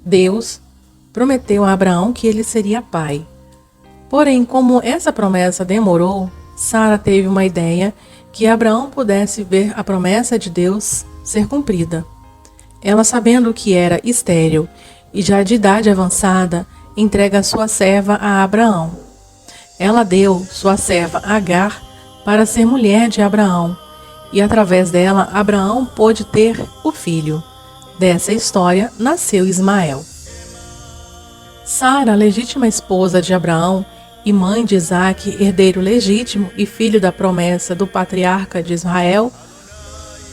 Deus prometeu a Abraão que ele seria pai. Porém, como essa promessa demorou, Sara teve uma ideia que Abraão pudesse ver a promessa de Deus ser cumprida. Ela, sabendo que era estéril e já de idade avançada, entrega sua serva a Abraão. Ela deu sua serva Agar para ser mulher de Abraão, e através dela Abraão pôde ter o filho. Dessa história nasceu Ismael. Sara, legítima esposa de Abraão e mãe de Isaque, herdeiro legítimo e filho da promessa do patriarca de Israel,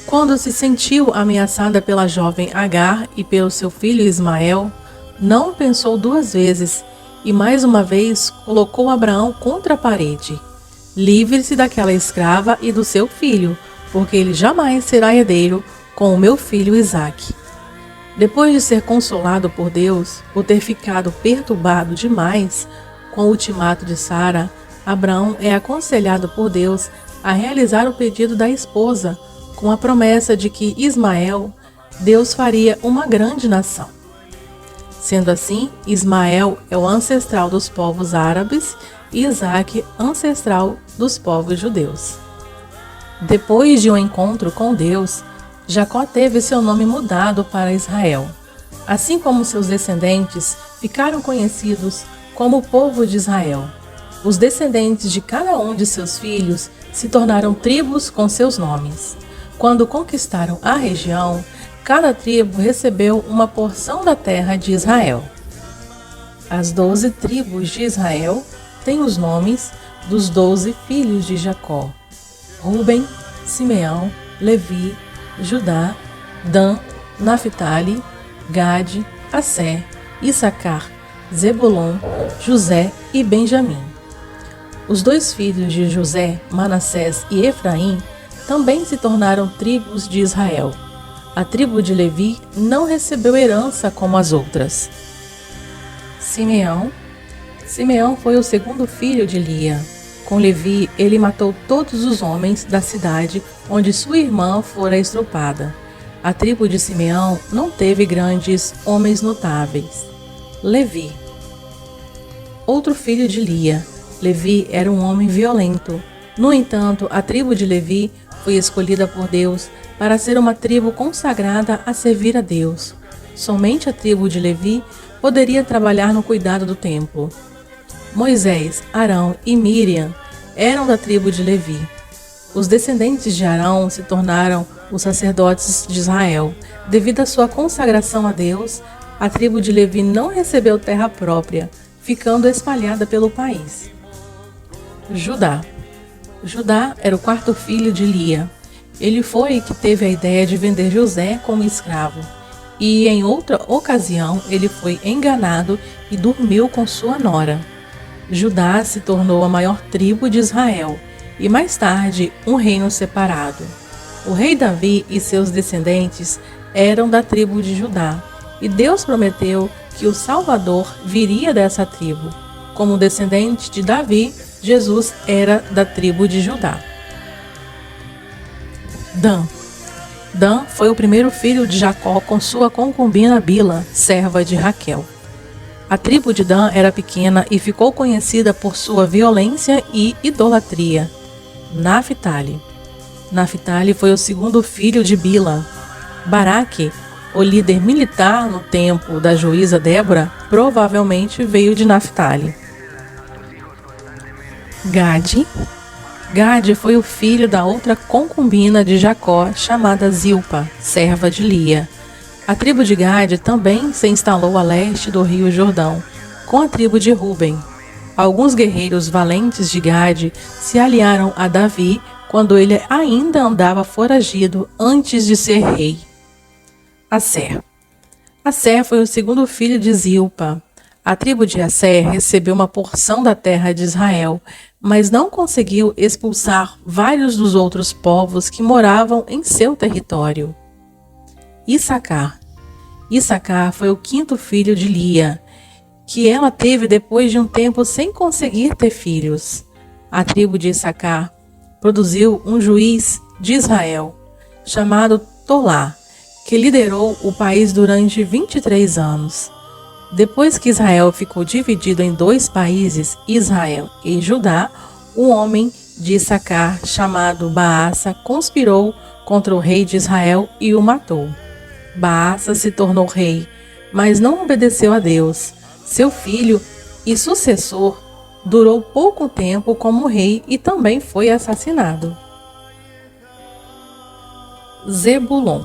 quando se sentiu ameaçada pela jovem Agar e pelo seu filho Ismael, não pensou duas vezes e mais uma vez colocou Abraão contra a parede. Livre-se daquela escrava e do seu filho, porque ele jamais será herdeiro com o meu filho Isaque. Depois de ser consolado por Deus por ter ficado perturbado demais com o ultimato de Sara, Abraão é aconselhado por Deus a realizar o pedido da esposa, com a promessa de que Ismael, Deus faria uma grande nação. Sendo assim, Ismael é o ancestral dos povos árabes e Isaque ancestral dos povos judeus. Depois de um encontro com Deus, Jacó teve seu nome mudado para Israel. Assim como seus descendentes ficaram conhecidos como o povo de Israel. Os descendentes de cada um de seus filhos se tornaram tribos com seus nomes. Quando conquistaram a região, cada tribo recebeu uma porção da terra de Israel. As 12 tribos de Israel têm os nomes dos 12 filhos de Jacó: Ruben, Simeão, Levi, Judá, Dan, Naphtali, Gade, Asser, Issacar, Zebulon, José e Benjamim. Os 2 filhos de José, Manassés e Efraim, também se tornaram tribos de Israel. A tribo de Levi não recebeu herança como as outras. Simeão foi o segundo filho de Lia. Com Levi, ele matou todos os homens da cidade onde sua irmã fora estrupada. A tribo de Simeão não teve grandes homens notáveis. Levi. Outro filho de Lia. Levi era um homem violento. No entanto, a tribo de Levi foi escolhida por Deus para ser uma tribo consagrada a servir a Deus. Somente a tribo de Levi poderia trabalhar no cuidado do templo. Moisés, Arão e Miriam eram da tribo de Levi. Os descendentes de Arão se tornaram os sacerdotes de Israel. Devido à sua consagração a Deus, a tribo de Levi não recebeu terra própria, ficando espalhada pelo país. Judá era o 4º filho de Lia. Ele foi que teve a ideia de vender José como escravo. E em outra ocasião ele foi enganado e dormiu com sua nora. Judá se tornou a maior tribo de Israel e mais tarde um reino separado. O rei Davi e seus descendentes eram da tribo de Judá, e Deus prometeu que o Salvador viria dessa tribo. Como descendente de Davi, Jesus era da tribo de Judá. Dan foi o primeiro filho de Jacó com sua concubina Bila, serva de Raquel. A tribo de Dan era pequena e ficou conhecida por sua violência e idolatria. Naphtali foi o segundo filho de Bila. Baraque, o líder militar no tempo da juíza Débora, provavelmente veio de Naphtali. Gade foi o filho da outra concubina de Jacó, chamada Zilpa, serva de Lia. A tribo de Gade também se instalou a leste do rio Jordão, com a tribo de Ruben. Alguns guerreiros valentes de Gade se aliaram a Davi quando ele ainda andava foragido antes de ser rei. Asser foi o segundo filho de Zilpa. A tribo de Asser recebeu uma porção da terra de Israel, mas não conseguiu expulsar vários dos outros povos que moravam em seu território. Issacar foi o 5º filho de Lia, que ela teve depois de um tempo sem conseguir ter filhos. A tribo de Issacar produziu um juiz de Israel, chamado Tolá, que liderou o país durante 23 anos. Depois que Israel ficou dividido em dois países, Israel e Judá, um homem de Issacar, chamado Baasa, conspirou contra o rei de Israel e o matou. Baasa se tornou rei, mas não obedeceu a Deus. Seu filho e sucessor durou pouco tempo como rei e também foi assassinado. Zebulon.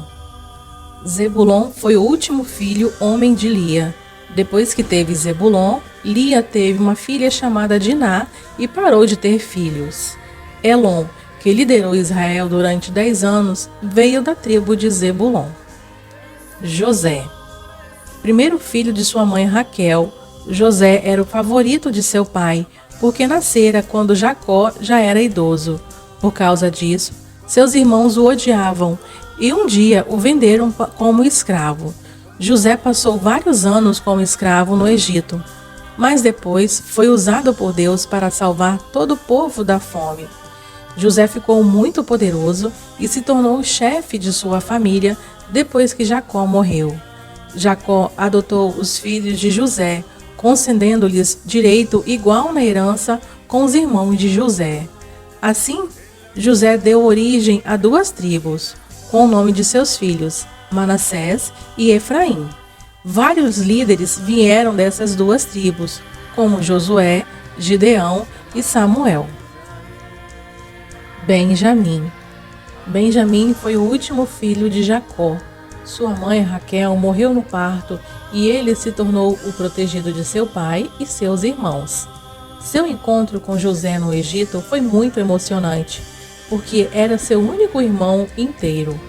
Zebulon foi o último filho homem de Lia. Depois que teve Zebulon, Lia teve uma filha chamada Diná e parou de ter filhos. Elon, que liderou Israel durante 10 anos, veio da tribo de Zebulon. José. Primeiro filho de sua mãe Raquel, José era o favorito de seu pai, porque nascera quando Jacó já era idoso. Por causa disso, seus irmãos o odiavam e um dia o venderam como escravo. José passou vários anos como escravo no Egito, mas depois foi usado por Deus para salvar todo o povo da fome. José ficou muito poderoso e se tornou o chefe de sua família depois que Jacó morreu. Jacó adotou os filhos de José, concedendo-lhes direito igual na herança com os irmãos de José. Assim, José deu origem a duas tribos, com o nome de seus filhos, Manassés e Efraim. Vários líderes vieram dessas duas tribos, como Josué, Gideão e Samuel. Benjamim. Benjamim foi o último filho de Jacó. Sua mãe Raquel morreu no parto e ele se tornou o protegido de seu pai e seus irmãos. Seu encontro com José no Egito foi muito emocionante, porque era seu único irmão inteiro.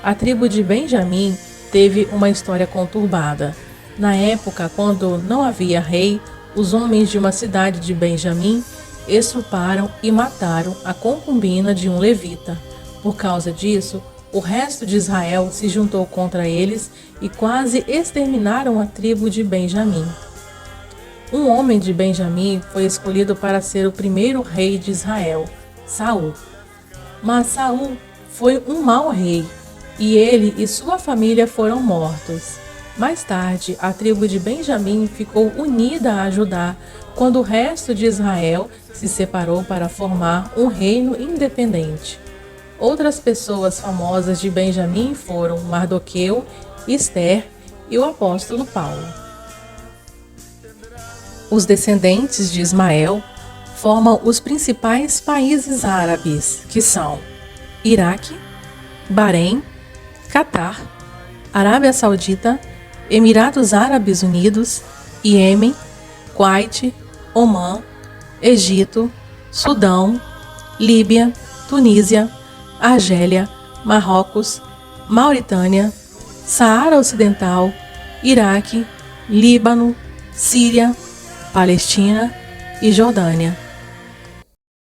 A tribo de Benjamim teve uma história conturbada. Na época, quando não havia rei, os homens de uma cidade de Benjamim estruparam e mataram a concubina de um levita. Por causa disso, o resto de Israel se juntou contra eles e quase exterminaram a tribo de Benjamim. Um homem de Benjamim foi escolhido para ser o primeiro rei de Israel, Saul. Mas Saul foi um mau rei, e ele e sua família foram mortos. Mais tarde, a tribo de Benjamim ficou unida a Judá quando o resto de Israel se separou para formar um reino independente. Outras pessoas famosas de Benjamim foram Mardoqueu, Ester e o apóstolo Paulo. Os descendentes de Ismael formam os principais países árabes, que são Iraque, Bahrein, Catar, Arábia Saudita, Emirados Árabes Unidos, Iêmen, Kuwait, Omã, Egito, Sudão, Líbia, Tunísia, Argélia, Marrocos, Mauritânia, Saara Ocidental, Iraque, Líbano, Síria, Palestina e Jordânia.